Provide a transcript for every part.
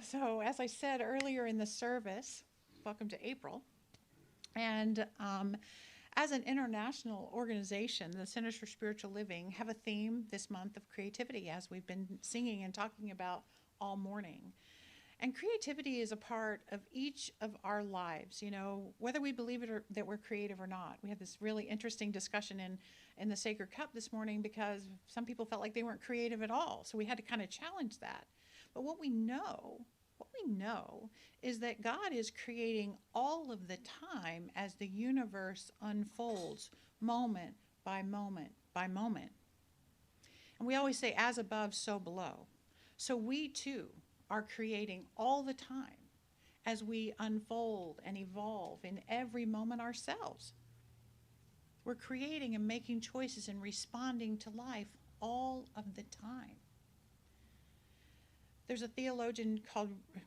So, as I said earlier in the service, welcome to April. And as an international organization, the Centers for Spiritual Living have a theme this month of creativity, as we've been singing and talking about all morning. And creativity is a part of each of our lives, whether we believe it or that we're creative or not. We had this really interesting discussion in the Sacred Cup this morning because some people felt like they weren't creative at all. So we had to kind of challenge that. But what we know is that God is creating all of the time as the universe unfolds, moment by moment by moment. And we always say, as above, so below. So we too are creating all the time as we unfold and evolve in every moment ourselves. We're creating and making choices and responding to life all of the time. There's a theologian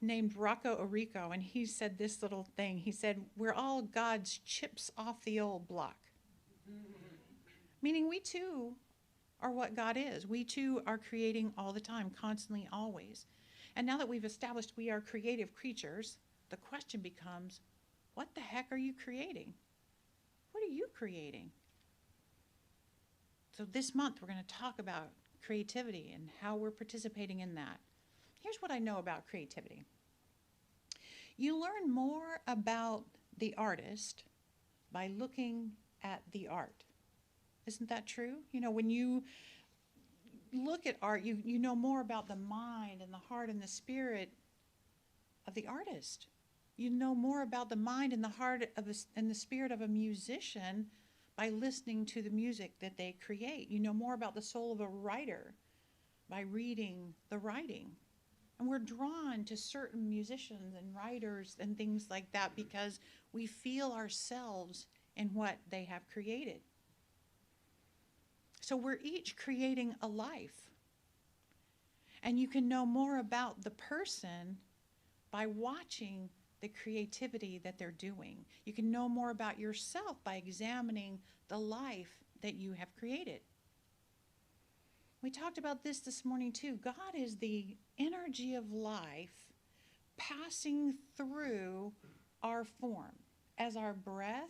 named Rocco Orico, and he said this little thing. He said, we're all God's chips off the old block. Meaning we too are what God is. We too are creating all the time, constantly, always. And now that we've established we are creative creatures, the question becomes, what the heck are you creating? What are you creating? So this month we're going to talk about creativity and how we're participating in that. Here's what I know about creativity. You learn more about the artist by looking at the art. Isn't that true? When you look at art, you know more about the mind and the heart and the spirit of the artist. You know more about the mind and the heart and the spirit of a musician by listening to the music that they create. You know more about the soul of a writer by reading the writing. And we're drawn to certain musicians and writers and things like that because we feel ourselves in what they have created. So we're each creating a life. And you can know more about the person by watching the creativity that they're doing. You can know more about yourself by examining the life that you have created. We talked about this morning too. God is the energy of life passing through our form as our breath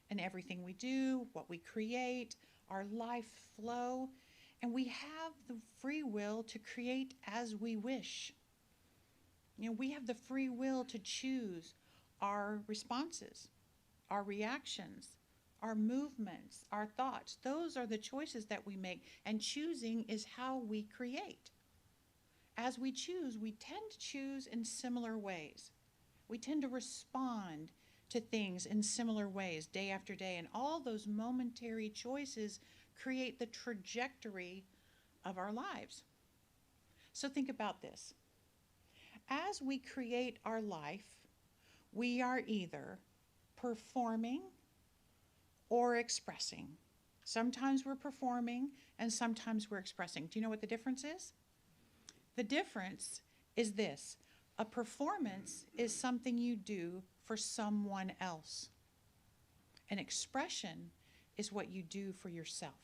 and everything we do, what we create, our life flow, and we have the free will to create as we wish. We have the free will to choose our responses, our reactions, our movements, our thoughts. Those are the choices that we make, and choosing is how we create. As we choose, we tend to choose in similar ways. We tend to respond to things in similar ways day after day, and all those momentary choices create the trajectory of our lives. So think about this. As we create our life, we are either performing or expressing. Sometimes we're performing and sometimes we're expressing. Do you know what the difference is? The difference is this. A performance is something you do for someone else. An expression is what you do for yourself.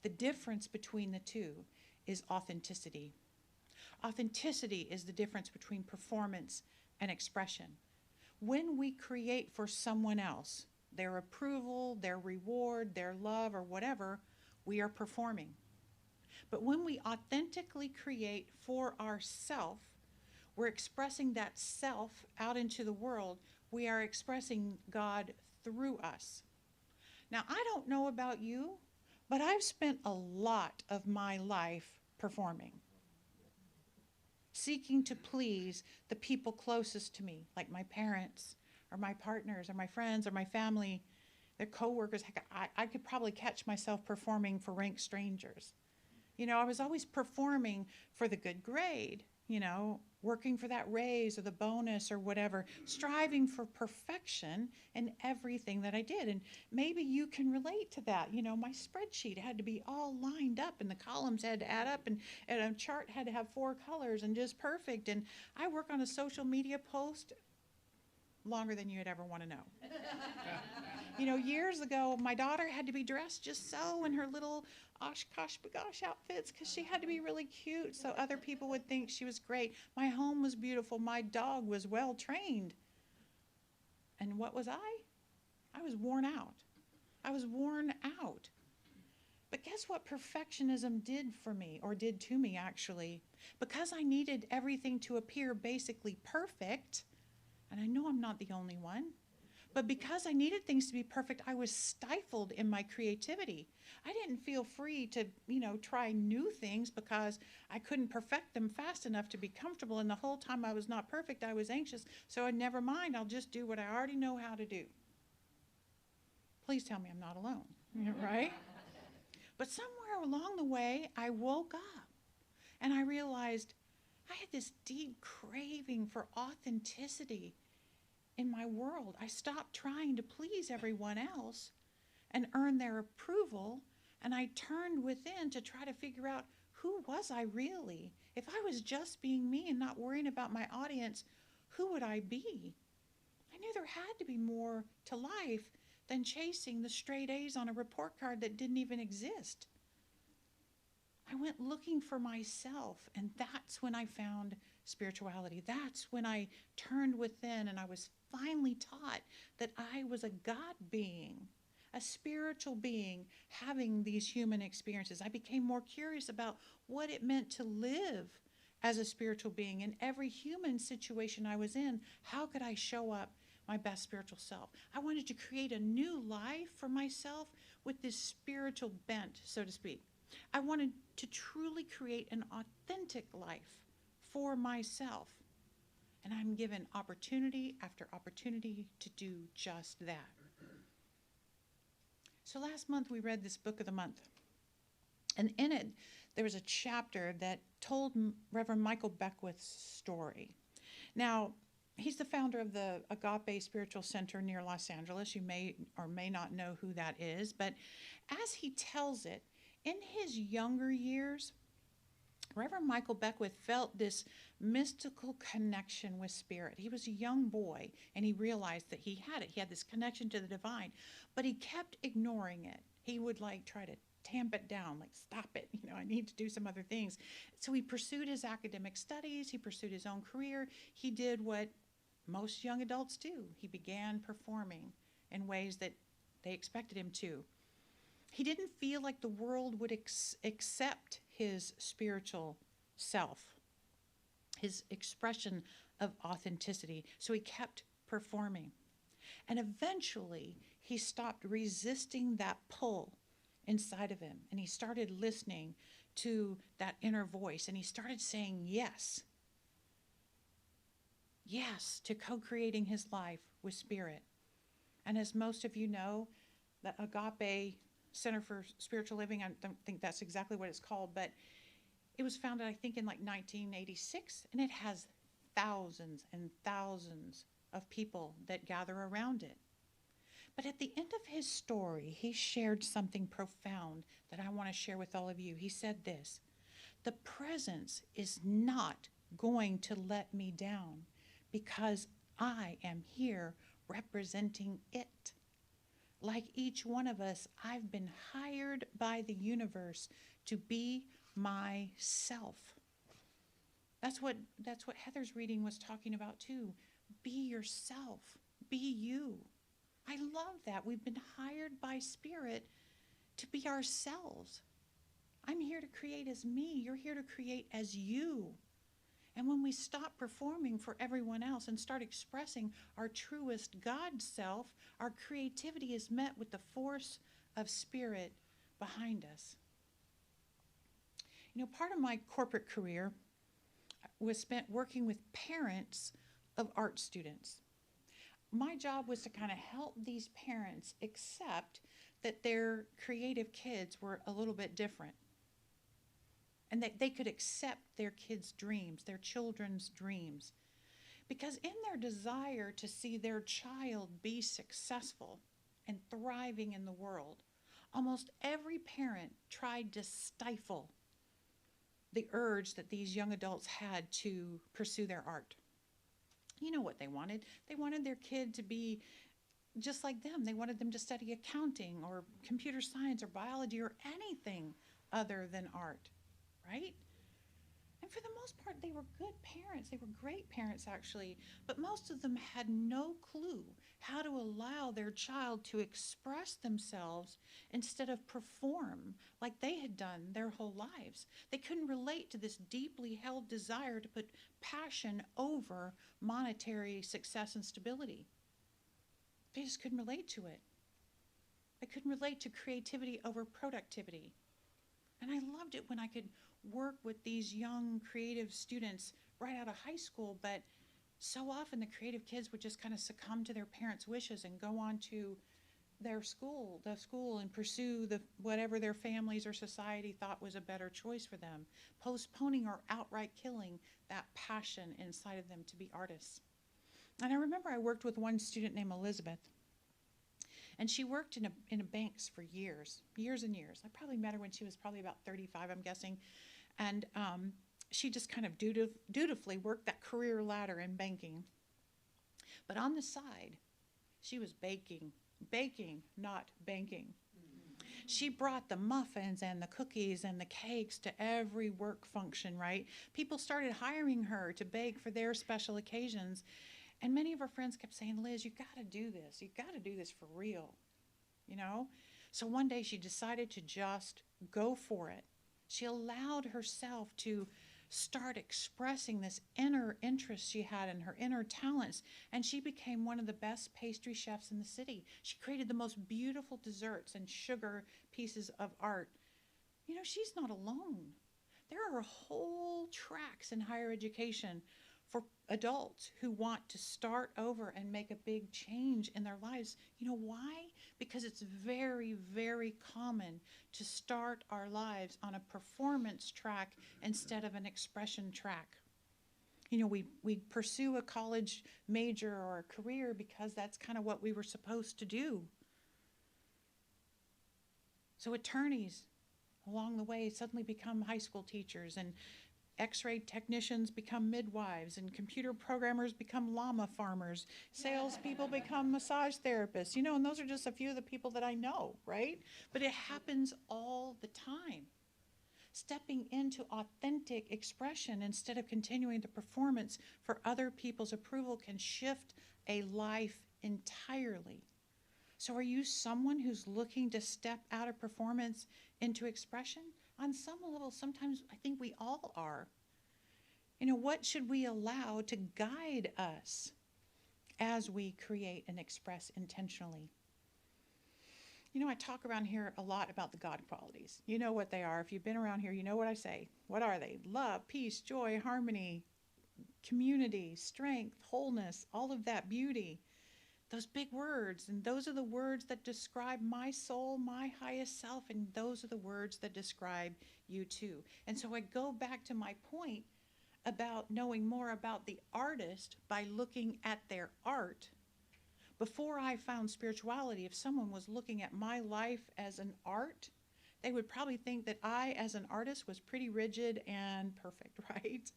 The difference between the two is authenticity. Authenticity is the difference between performance and expression. When we create for someone else, their approval, their reward, their love, or whatever, we are performing. But when we authentically create for ourself, we're expressing that self out into the world. We are expressing God through us. Now, I don't know about you, but I've spent a lot of my life performing, seeking to please the people closest to me, like my parents, or my partners, or my friends, or my family, their coworkers. I could probably catch myself performing for rank strangers. I was always performing for the good grade, working for that raise or the bonus or whatever, striving for perfection in everything that I did. And maybe you can relate to that. My spreadsheet had to be all lined up and the columns had to add up and a chart had to have 4 colors and just perfect. And I work on a social media post longer than you'd ever want to know. Years ago, my daughter had to be dressed just so in her little Oshkosh bagosh outfits because she had to be really cute so other people would think she was great. My home was beautiful. My dog was well trained. And what was I? I was worn out. I was worn out. But guess what perfectionism did for me, or did to me actually? Because I needed everything to appear basically perfect, and I know I'm not the only one, but because I needed things to be perfect, I was stifled in my creativity. I didn't feel free to, try new things because I couldn't perfect them fast enough to be comfortable. And the whole time I was not perfect, I was anxious. So I never mind, I'll just do what I already know how to do. Please tell me I'm not alone, right? But somewhere along the way, I woke up and I realized I had this deep craving for authenticity in my world. I stopped trying to please everyone else and earn their approval, and I turned within to try to figure out who was I really? If I was just being me and not worrying about my audience, who would I be? I knew there had to be more to life than chasing the straight A's on a report card that didn't even exist. I went looking for myself, and that's when I found spirituality. That's when I turned within and I was finally taught that I was a God being, a spiritual being having these human experiences. I became more curious about what it meant to live as a spiritual being in every human situation I was in. How could I show up my best spiritual self? I wanted to create a new life for myself with this spiritual bent, so to speak. I wanted to truly create an authentic life for myself. And I'm given opportunity after opportunity to do just that. So last month we read this book of the month. And in it, there was a chapter that told Reverend Michael Beckwith's story. Now, he's the founder of the Agape Spiritual Center near Los Angeles. You may or may not know who that is. But as he tells it, in his younger years, Reverend Michael Beckwith felt this mystical connection with spirit. He was a young boy, and he realized that he had it. He had this connection to the divine, but he kept ignoring it. He would try to tamp it down, stop it. I need to do some other things. So he pursued his academic studies. He pursued his own career. He did what most young adults do. He began performing in ways that they expected him to. He didn't feel like the world would accept his spiritual self, his expression of authenticity. So he kept performing. And eventually, he stopped resisting that pull inside of him. And he started listening to that inner voice. And he started saying yes. Yes to co-creating his life with spirit. And as most of you know, the Agape Center for Spiritual Living, I don't think that's exactly what it's called, but it was founded, I think, in 1986, and it has thousands and thousands of people that gather around it. But at the end of his story, he shared something profound that I want to share with all of you. He said this: the presence is not going to let me down because I am here representing it. Like each one of us, I've been hired by the universe to be myself. That's what Heather's reading was talking about too. Be yourself. Be you. I love that. We've been hired by Spirit to be ourselves. I'm here to create as me. You're here to create as you. And when we stop performing for everyone else and start expressing our truest God self, our creativity is met with the force of Spirit behind us. Part of my corporate career was spent working with parents of art students. My job was to kind of help these parents accept that their creative kids were a little bit different. And that they could accept their kids' dreams, their children's dreams. Because in their desire to see their child be successful and thriving in the world, almost every parent tried to stifle the urge that these young adults had to pursue their art. You know what they wanted? They wanted their kid to be just like them. They wanted them to study accounting or computer science or biology or anything other than art, right? And for the most part, they were good parents. They were great parents, actually. But most of them had no clue how to allow their child to express themselves instead of perform like they had done their whole lives. They couldn't relate to this deeply held desire to put passion over monetary success and stability. They just couldn't relate to it. They couldn't relate to creativity over productivity. And I loved it when I could work with these young creative students right out of high school, but so often the creative kids would just kind of succumb to their parents' wishes and go on to the school and pursue the whatever their families or society thought was a better choice for them, postponing or outright killing that passion inside of them to be artists. And I remember I worked with one student named Elizabeth, and she worked in a banks for years, years and years. I probably met her when she was probably about 35, I'm guessing. And she just kind of dutifully worked that career ladder in banking. But on the side, she was baking, not banking. She brought the muffins and the cookies and the cakes to every work function, right? People started hiring her to bake for their special occasions. And many of her friends kept saying, Liz, you got to do this. You got to do this for real, you know? So one day she decided to just go for it. She allowed herself to start expressing this inner interest she had in her inner talents, and she became one of the best pastry chefs in the city. She created the most beautiful desserts and sugar pieces of art. You know, she's not alone. There are whole tracks in higher education for adults who want to start over and make a big change in their lives. You know why? Because it's very, very common to start our lives on a performance track instead of an expression track. You know, we pursue a college major or a career because that's kind of what we were supposed to do. So attorneys along the way suddenly become high school teachers, and X-ray technicians become midwives, and computer programmers become llama farmers. Salespeople become massage therapists, you know, and those are just a few of the people that I know, right? But it happens all the time. Stepping into authentic expression instead of continuing the performance for other people's approval can shift a life entirely. So are you someone who's looking to step out of performance into expression? On some level, sometimes I think we all are. You know, what should we allow to guide us as we create and express intentionally? You know, I talk around here a lot about the God qualities. You know what they are. If you've been around here, you know what I say. What are they? Love, peace, joy, harmony, community, strength, wholeness, all of that, beauty. Those big words, and those are the words that describe my soul, my highest self, and those are the words that describe you too. And so I go back to my point about knowing more about the artist by looking at their art. Before I found spirituality, if someone was looking at my life as an art, they would probably think that I, as an artist, was pretty rigid and perfect, right?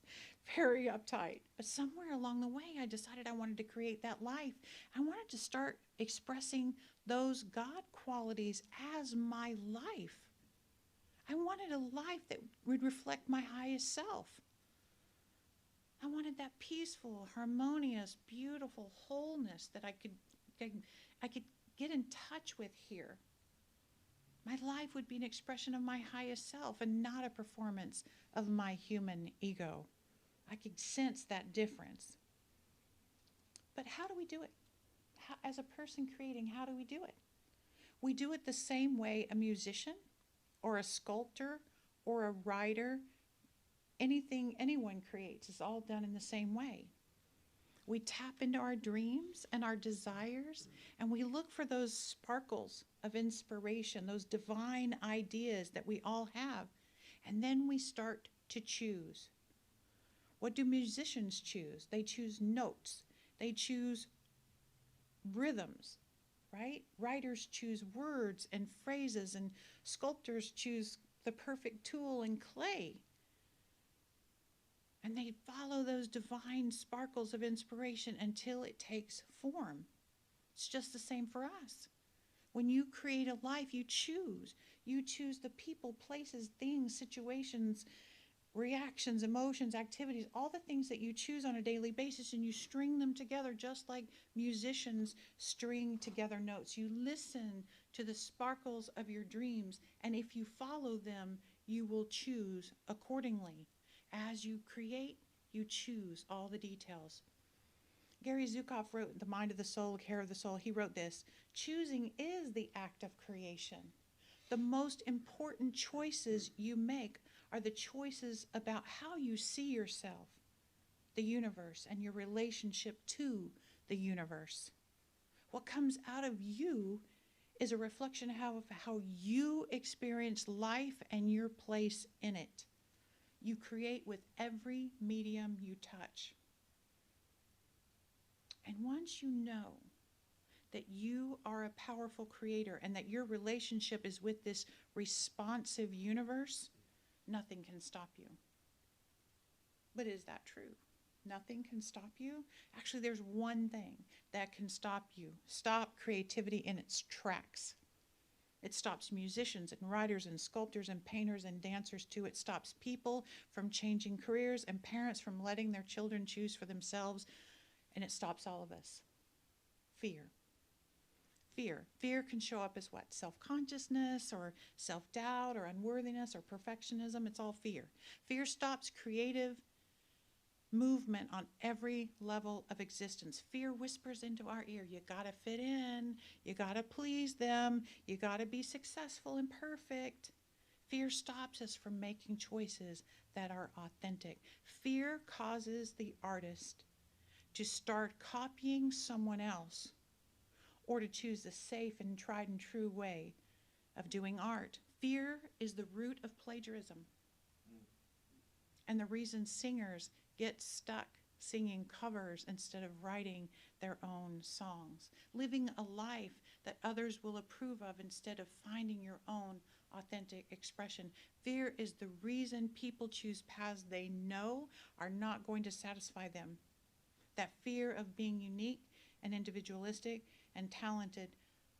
Very uptight. But somewhere along the way, I decided I wanted to create that life. I wanted to start expressing those God qualities as my life. I wanted a life that would reflect my highest self. I wanted that peaceful, harmonious, beautiful wholeness that I could get in touch with here. My life would be an expression of my highest self and not a performance of my human ego. I could sense that difference. But how do we do it? As a person creating, how do we do it? We do it the same way a musician or a sculptor or a writer, anything anyone creates is all done in the same way. We tap into our dreams and our desires, and we look for those sparkles of inspiration, those divine ideas that we all have, and then we start to choose. What do musicians choose? They choose notes. They choose rhythms, right? Writers choose words and phrases, and sculptors choose the perfect tool and clay. And they follow those divine sparkles of inspiration until it takes form. It's just the same for us. When you create a life, you choose. You choose the people, places, things, situations, reactions, emotions, activities, all the things that you choose on a daily basis, and you string them together just like musicians string together notes. You listen to the sparkles of your dreams, and if you follow them, you will choose accordingly. As you create, you choose all the details. Gary Zukav wrote The Mind of the Soul, Care of the Soul. He wrote this: choosing is the act of creation. The most important choices you make are the choices about how you see yourself, the universe, and your relationship to the universe. What comes out of you is a reflection of how you experience life and your place in it. You create with every medium you touch. And once you know that you are a powerful creator and that your relationship is with this responsive universe, nothing can stop you. But is that true? Nothing can stop you? Actually, there's one thing that can stop you. Stop creativity in its tracks. It stops musicians and writers and sculptors and painters and dancers too. It stops people from changing careers and parents from letting their children choose for themselves. And it stops all of us. Fear. Fear. Fear can show up as what? Self-consciousness or self-doubt or unworthiness or perfectionism. It's all fear. Fear stops creative movement on every level of existence. Fear whispers into our ear, you gotta fit in, you gotta please them, you gotta be successful and perfect. Fear stops us from making choices that are authentic. Fear causes the artist to start copying someone else or to choose the safe and tried and true way of doing art. Fear is the root of plagiarism. And the reason singers get stuck singing covers instead of writing their own songs. Living a life that others will approve of instead of finding your own authentic expression. Fear is the reason people choose paths they know are not going to satisfy them. That fear of being unique and individualistic and talented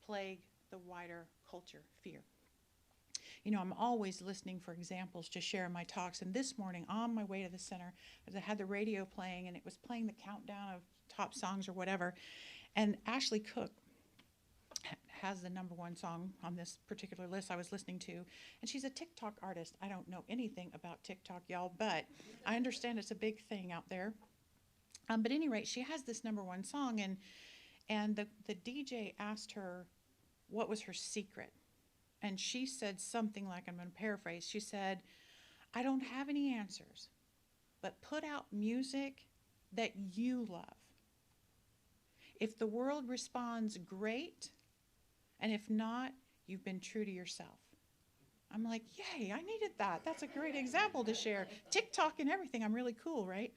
plague the wider culture. Fear. You know, I'm always listening for examples to share in my talks. And this morning on my way to the center, as I had the radio playing and it was playing the countdown of top songs or whatever. And Ashley Cook has the #1 song on this particular list I was listening to. And she's a TikTok artist. I don't know anything about TikTok, y'all, but I understand it's a big thing out there. But at any rate, she has this #1 song, and the DJ asked her what was her secret. And she said something like, I'm going to paraphrase, she said, I don't have any answers, but put out music that you love. If the world responds, great, and if not, you've been true to yourself. I'm like, yay, I needed that. That's a great example to share. TikTok and everything, I'm really cool, right?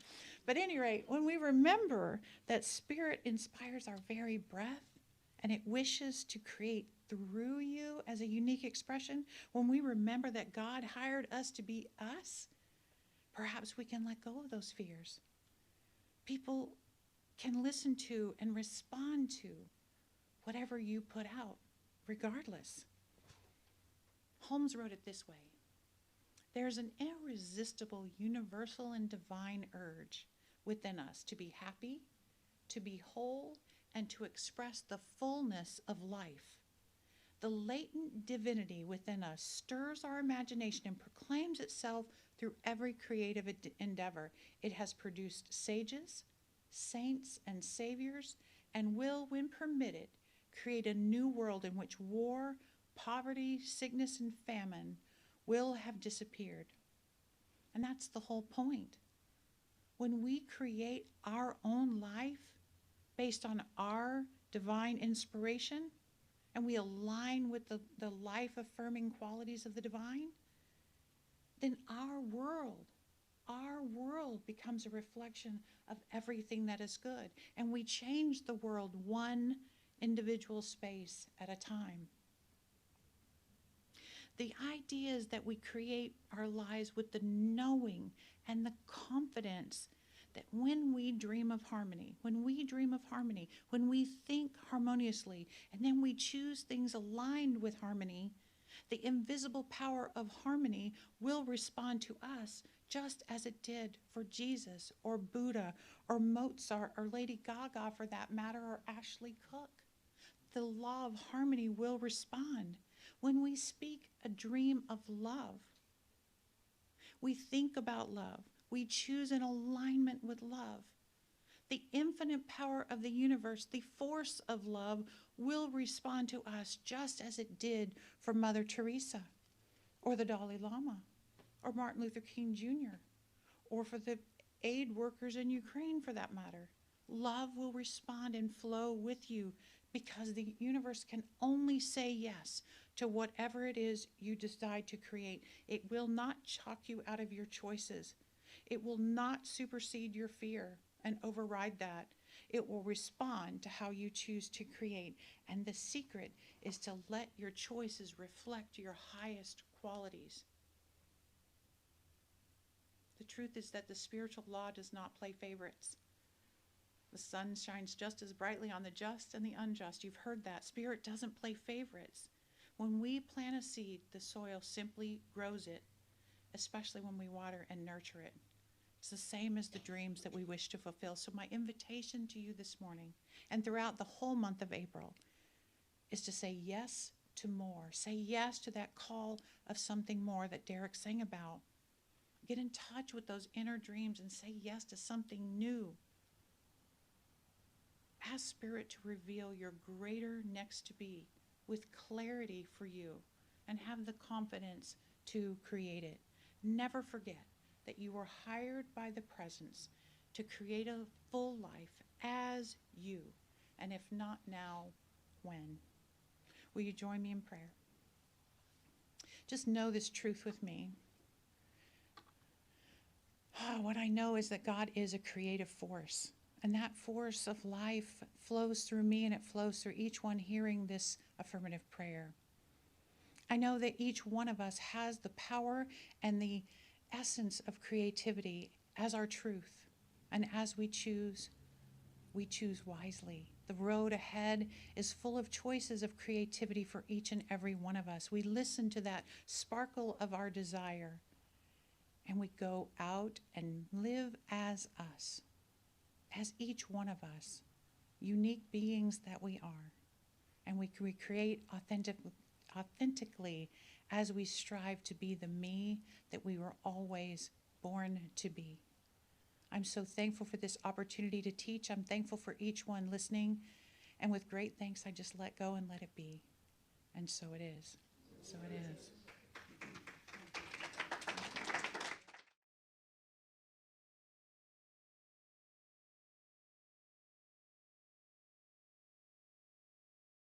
But at any rate, when we remember that spirit inspires our very breath and it wishes to create through you as a unique expression, when we remember that God hired us to be us, perhaps we can let go of those fears. People can listen to and respond to whatever you put out, regardless. Holmes wrote it this way: there's an irresistible, universal, and divine urge within us to be happy, to be whole, and to express the fullness of life. The latent divinity within us stirs our imagination and proclaims itself through every creative endeavor. It has produced sages, saints, and saviors, and will, when permitted, create a new world in which war, poverty, sickness, and famine will have disappeared. And that's the whole point. When we create our own life based on our divine inspiration, and we align with the life-affirming qualities of the divine, then our world becomes a reflection of everything that is good. And we change the world one individual space at a time. The idea is that we create our lives with the knowing and the confidence that when we dream of harmony, when we think harmoniously, and then we choose things aligned with harmony, the invisible power of harmony will respond to us just as it did for Jesus or Buddha or Mozart or Lady Gaga for that matter, or Ashley Cook. The law of harmony will respond. When we speak a dream of love, we think about love. We choose an alignment with love. The infinite power of the universe, the force of love, will respond to us just as it did for Mother Teresa or the Dalai Lama or Martin Luther King Jr. or for the aid workers in Ukraine for that matter. Love will respond and flow with you because the universe can only say yes to whatever it is you decide to create. It will not chalk you out of your choices. It will not supersede your fear and override that. It will respond to how you choose to create. And the secret is to let your choices reflect your highest qualities. The truth is that the spiritual law does not play favorites. The sun shines just as brightly on the just and the unjust. You've heard that. Spirit doesn't play favorites. When we plant a seed, the soil simply grows it, especially when we water and nurture it. It's the same as the dreams that we wish to fulfill. So my invitation to you this morning and throughout the whole month of April is to say yes to more. Say yes to that call of something more that Derek sang about. Get in touch with those inner dreams and say yes to something new. Ask Spirit to reveal your greater next to be with clarity for you and have the confidence to create it. Never forget that you were hired by the presence to create a full life as you, and if not now, when? Will you join me in prayer? Just know this truth with me. What I know is that God is a creative force, and that force of life flows through me, and it flows through each one hearing this affirmative prayer. I know that each one of us has the power and the essence of creativity as our truth, and as we choose wisely. The road ahead is full of choices of creativity for each and every one of us. We listen to that sparkle of our desire, and we go out and live as us, as each one of us, unique beings that we are. And we create authentically as we strive to be the me that we were always born to be. I'm so thankful for this opportunity to teach. I'm thankful for each one listening. And with great thanks, I just let go and let it be. And so it is. So it is.